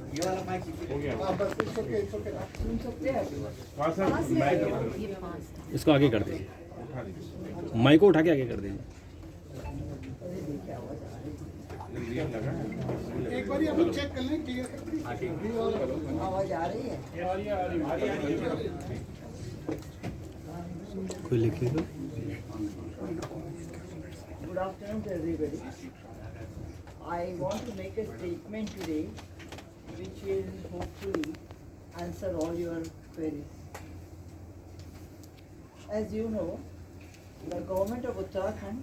ये वाला माइक हो गया। बस सुन सकते हैं इसको आगे कर दीजिए, माइक को उठा के आगे कर दीजिए। एक बार हम चेक कर लें क्लियर। आवाज आ रही है? कोई लिखिएगा। Good afternoon to everybody. I want to make a statement today which will hopefully answer all your queries. As you know, the government of Uttarakhand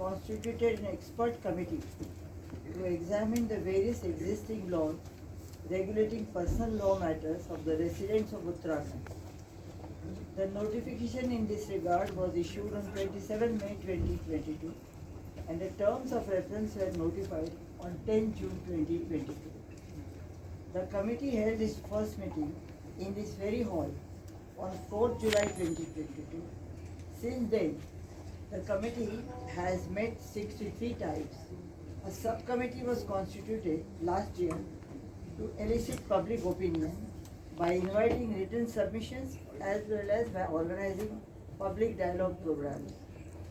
constituted an expert committee to examine the various existing laws regulating personal law matters of the residents of Uttarakhand. The notification in this regard was issued on 27 May 2022 and the terms of reference were notified on 10 June 2022. The committee held its first meeting in this very hall on 4th July 2022. Since then, the committee has met 63 times. A subcommittee was constituted last year to elicit public opinion by inviting written submissions as well as by organizing public dialogue programs.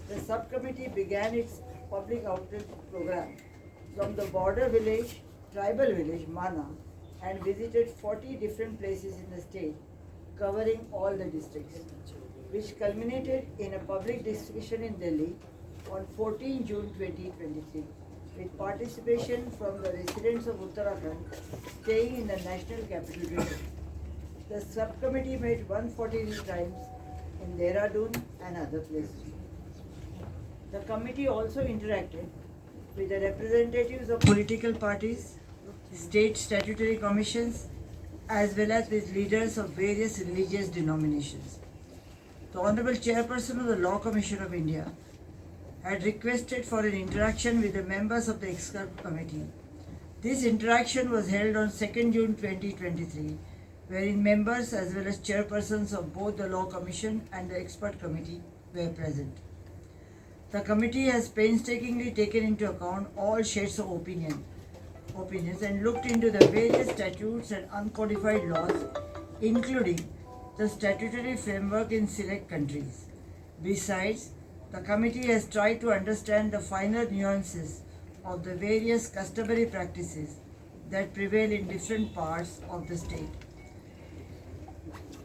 The subcommittee began its public outreach program from the border village, tribal village, Mana, and visited 40 different places in the state, covering all the districts, which culminated in a public discussion in Delhi on 14 June 2023, with participation from the residents of Uttarakhand staying in the National Capital Region. The subcommittee met 143 times in Dehradun and other places. The committee also interacted with the representatives of political parties, state statutory commissions, as well as with leaders of various religious denominations. The Honorable Chairperson of the Law Commission of India had requested for an interaction with the members of the expert committee. This interaction was held on 2nd June 2023, wherein members as well as chairpersons of both the Law Commission and the expert committee were present. The committee has painstakingly taken into account all shades of opinions and looked into the various statutes and uncodified laws, including the statutory framework in select countries. Besides, the committee has tried to understand the finer nuances of the various customary practices that prevail in different parts of the state.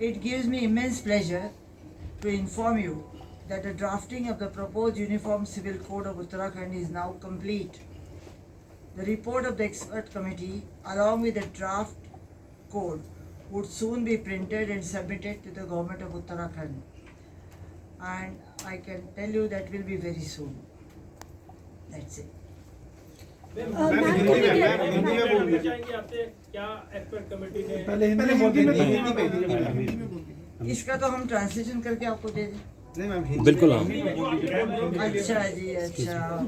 It gives me immense pleasure to inform you that the drafting of the proposed Uniform Civil Code of Uttarakhand is now complete. The report of the expert committee, along with the draft code, would soon be printed and submitted to the government of Uttarakhand. And I can tell you that will be very soon. That's it. इसका तो हम translation करके आपको दे दें। बिल्कुल हाँ। अच्छा जी, अच्छा।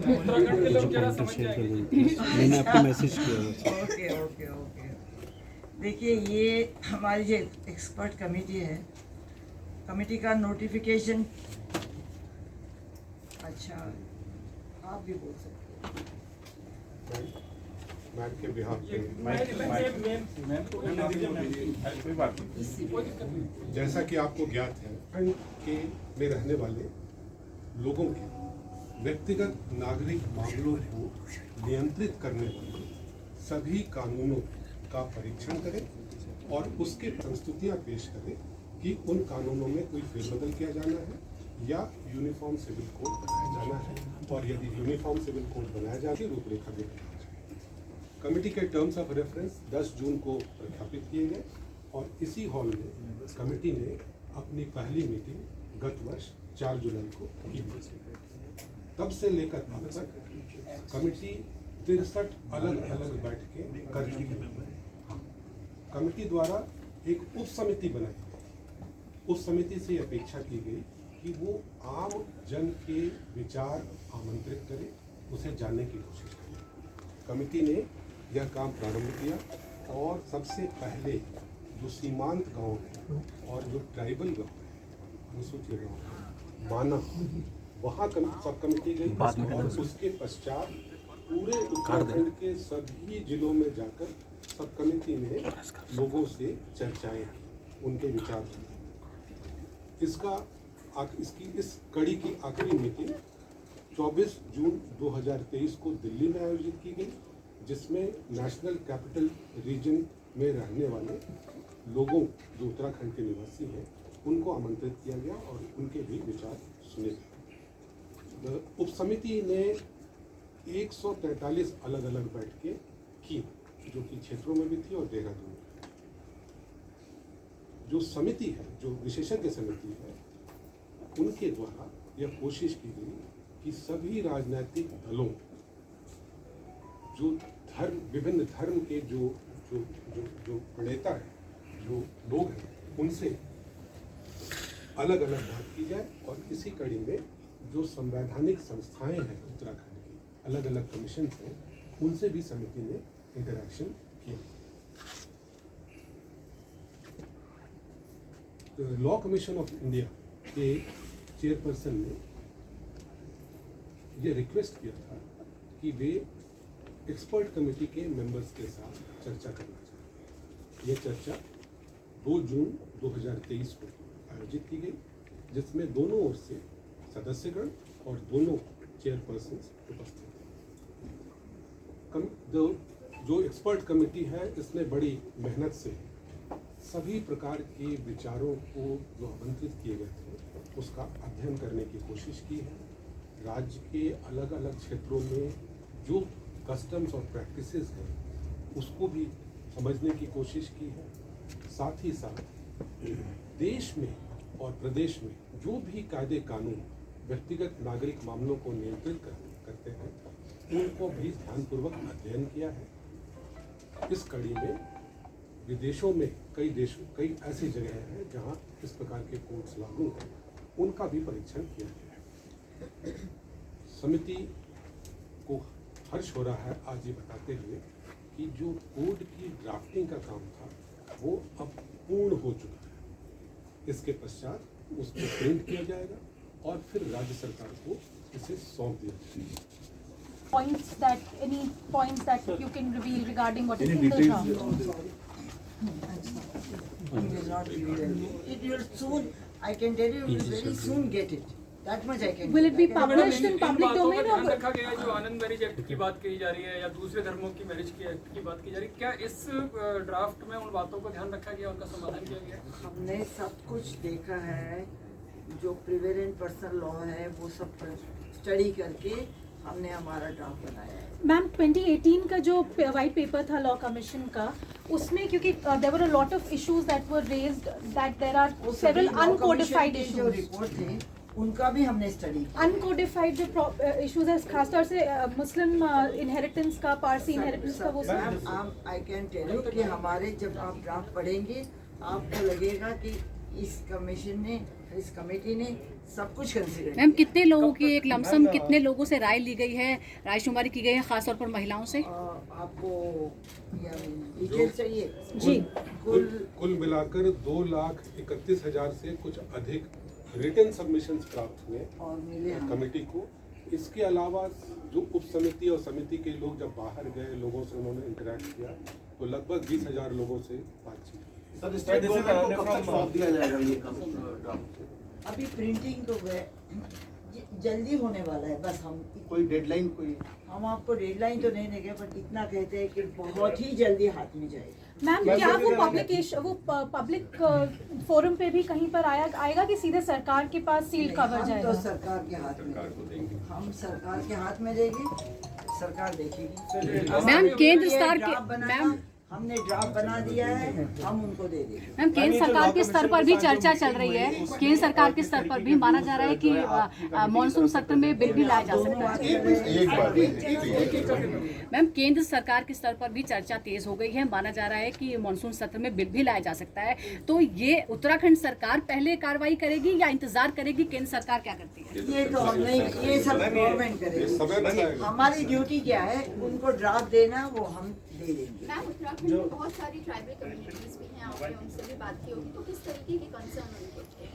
मैंने आपको मैसेज किया। Okay okay okay. देखिए, ये हमारी जो एक्सपर्ट कमेटी है, कमेटी का नोटिफिकेशन, अच्छा आप भी बोल सकते हैं। मैम के बिहाफ पे जैसा कि आपको ज्ञात है कि में रहने वाले लोगों के व्यक्तिगत नागरिक मामलों को नियंत्रित करने वाले सभी कानूनों का परीक्षण करें और उसके प्रस्तुतियां पेश करें कि उन कानूनों में कोई फेरबदल किया जाना है या यूनिफॉर्म सिविल कोड बनाया जाना है, और यदि यूनिफॉर्म सिविल कोड बनाया जाए रूपरेखा में बनाया जाए। कमेटी के टर्म्स ऑफ रेफरेंस 10 जून को प्रख्यापित किए गए और इसी हॉल में कमेटी ने अपनी पहली मीटिंग गत वर्ष 4 जुलाई को की। तब से लेकर अब तक कमेटी 63 अलग अलग बैठकें कर चुकी है। कमेटी द्वारा एक उप समिति बनाई गई। उस समिति से अपेक्षा की गई कि वो आम जन के विचार आमंत्रित करे, उसे जानने की कोशिश करे। कमेटी ने यह काम प्रारंभ किया और सबसे पहले जो सीमांत गांव है और जो ट्राइबल गांव है, अनुसूचित गांव है, माना वहाँ सब कमेटी गई और उसके पश्चात पूरे उत्तराखंड के सभी जिलों में जाकर सब कमेटी ने लोगों से चर्चाएं की, उनके विचार सुने। इसकी इस कड़ी की आखिरी मीटिंग 24 जून 2023 को दिल्ली में आयोजित की गई, जिसमें नेशनल कैपिटल रीजन में रहने वाले लोगों जो उत्तराखंड के निवासी हैं उनको आमंत्रित किया गया और उनके भी विचार सुने गए। उप समिति ने 143 अलग अलग बैठकें की, जो कि क्षेत्रों में भी थी और देहरादून में। जो समिति है, जो विशेषज्ञ समिति है, उनके द्वारा यह कोशिश की गई कि सभी राजनीतिक दलों, जो विभिन्न धर्म के जो प्रणेता हैं, जो लोग हैं, उनसे अलग अलग बात की जाए और इसी कड़ी में जो संवैधानिक संस्थाएं हैं उत्तराखंड की, अलग अलग कमीशन हैं, उनसे भी समिति ने इंटरैक्शन किया। लॉ कमीशन ऑफ इंडिया के चेयरपर्सन ने ये रिक्वेस्ट किया था कि वे एक्सपर्ट कमेटी के मेंबर्स के साथ चर्चा करना चाहते हैं। ये चर्चा 2 जून 2023 को आयोजित की गई, जिसमें दोनों ओर से सदस्यगण और दोनों चेयरपर्सन उपस्थित थे। जो एक्सपर्ट कमेटी है, इसने बड़ी मेहनत से सभी प्रकार के विचारों को जो आमंत्रित किए गए थे उसका अध्ययन करने की कोशिश की है। राज्य के अलग अलग क्षेत्रों में जो कस्टम्स और प्रैक्टिसेस हैं उसको भी समझने की कोशिश की है। साथ ही साथ देश में और प्रदेश में जो भी कायदे कानून व्यक्तिगत नागरिक मामलों को नियंत्रित करते हैं उनको भी ध्यानपूर्वक अध्ययन किया है। इस कड़ी में विदेशों में कई ऐसी जगह हैं जहां इस प्रकार के कोड्स लागू हैं, उनका भी परीक्षण किया गया है। समिति को हर्ष हो रहा है आज ये बताते हुए कि जो कोड की ड्राफ्टिंग का काम था वो अब पूर्ण हो चुका है। इसके पश्चात उसको प्रिंट किया जाएगा और फिर राज्य सरकार को इसे सौंप दिया जाएगा। Any points that you can reveal regarding what is in the draft? It will not be revealed. It will soon, I can tell you, we will very soon get it. That much I can. Will it be I can- published in public domain ध्यान or? रखा गया है जो आनंद marriage act की बात की जा रही है या दूसरे धर्मों की मैरिज की एक्ट की बात की जा रही है, क्या इस ड्राफ्ट में उन बातों को ध्यान रखा गया, उनका समाधान किया गया है? हमने सब कुछ देखा है, जो प्रिवेलेंट पर्सनल लॉ है वो सब स्टडी करके हमने हमारा ड्राफ्ट बनाया है। मैम 2018 का जो वाइट पेपर था लॉ कमीशन का, उसमें क्योंकि there were a lot of issues that were raised that there are several uncodified जो इश्यूज, रिपोर्ट थे उनका भी हमने स्टडी किया। अनकोडिफाइड जो इश्यूज है, खासतौर से मुस्लिम इनहेरिटेंस का, पारसी इनहेरिटेंस का, वो सब। Ma'am I can tell you कि हमारे जब आप ड्राफ्ट पढ़ेंगे आपको लगेगा कि इस कमीशन ने, इस कमेटी ने सब कुछ कंसीडर। मैम कितने लोगों की एक लमसम कितने लोगों से राय ली गई है, रायशुमारी की गई है, खासतौर पर महिलाओं से? आपको डिटेल चाहिए? जी। कुल मिलाकर 2,31,000 से कुछ अधिक रिटन सबमिशंस प्राप्त हुए और मिले हम। कमेटी को। इसके अलावा जो उप समिति और समिति के लोग जब बाहर गए, लोगों से उन्होंने इंटरेक्ट किया, तो लगभग 20,000 लोगों से बातचीत की। अभी प्रिंटिंग तो जल्दी होने वाला है, बस हम कोई डेडलाइन हम आपको डेडलाइन तो नहीं देंगे, बट इतना कहते हैं कि बहुत ही जल्दी हाथ में जाएगा। मैम क्या वो पब्लिक फोरम पे भी कहीं पर आएगा कि सीधे सरकार के पास सील कवर हम जाएगा? तो सरकार के हाथ में देंगे, हम सरकार के हाथ में देंगे, सरकार देखेगी। मैम केंद्र सरकार ड्राफ्ट के बना, मैम हमने ड्राफ्ट बना दिया है, हम उनको दे देंगे। मैम केंद्र सरकार के स्तर पर भी चर्चा चल रही है, केंद्र सरकार के स्तर पर भी माना जा रहा है कि मानसून सत्र में बिल भी लाया जा सकता है। मैम केंद्र सरकार के स्तर पर भी चर्चा तेज हो गई है, माना जा रहा है कि मानसून सत्र में बिल भी लाया जा सकता है। तो ये उत्तराखंड सरकार पहले कार्रवाई करेगी या इंतजार करेगी, केंद्र सरकार क्या करती है? ये तो हम नहीं, ये सब गवर्नमेंट करेगी। हमारी ड्यूटी क्या है, उनको ड्राफ्ट देना, वो हम दे देंगे। मैम उत्तराखंड में बहुत सारी ट्राइबल कम्युनिटीज भी हैं, आपने उनसे भी बात की होगी, तो किस तरीके के कंसर्न उनके थे?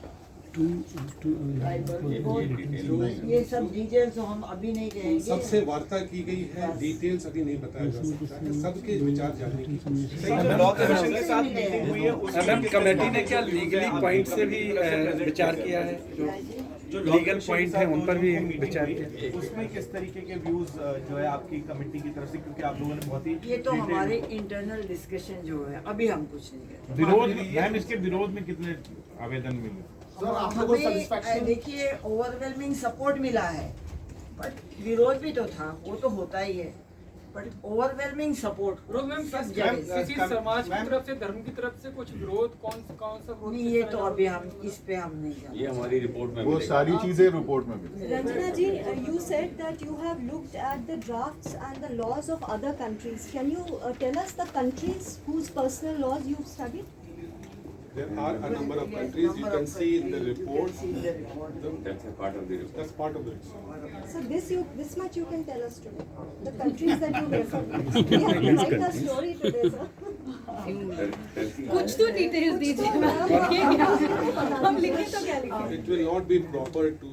ये सब डिटेल्स हम अभी नहीं कहेंगे। सबसे वार्ता की गई है, डिटेल्स अभी नहीं बताया जा सकता है, सबके विचार जानने की कोशिश लॉ कमीशन के साथ मीटिंग हुई है मैम कमेटी ने क्या लीगली पॉइंट से भी विचार किया है, जो लीगल पॉइंट है उन पर भी विचार किया? उसमें किस तरीके के व्यूज जो है आपकी कमेटी की तरफ से, क्योंकि आप लोगों ने बहुत ही ये तो हमारे इंटरनल डिस्कशन जो है, अभी हम कुछ नहीं कहते। विरोध मैम, इसके विरोध में कितने आवेदन मिले? हमें देखिए ओवरवेलमिंग सपोर्ट मिला है, बट विरोध भी तो था, वो तो होता ही है, बट ओवरवेलमिंग सपोर्ट विरोध मैम सब किस जगह। किसी समाज की तरफ से, धर्म की तरफ से कुछ विरोध, कौन सा विरोध? नहीं, ये तो अभी हम इस पे हम नहीं जानते। ये हमारी रिपोर्ट में वो सारी चीजें रिपोर्ट में मिली। Ranjana ji, you said that you have looked at the drafts and the laws of other countries. Can you tell us the countries whose personal laws you've studied? There are a number of countries you can see in the report. That's a part of the report. That's part of the report. So this much you can tell us today. The countries that you refer to. We have to write a story today, sir. कुछ तो details दीजिए कुछ तो ma'am. Ma'am. ये क्या? हम लिखे तो क्या लिखे? It will not be proper to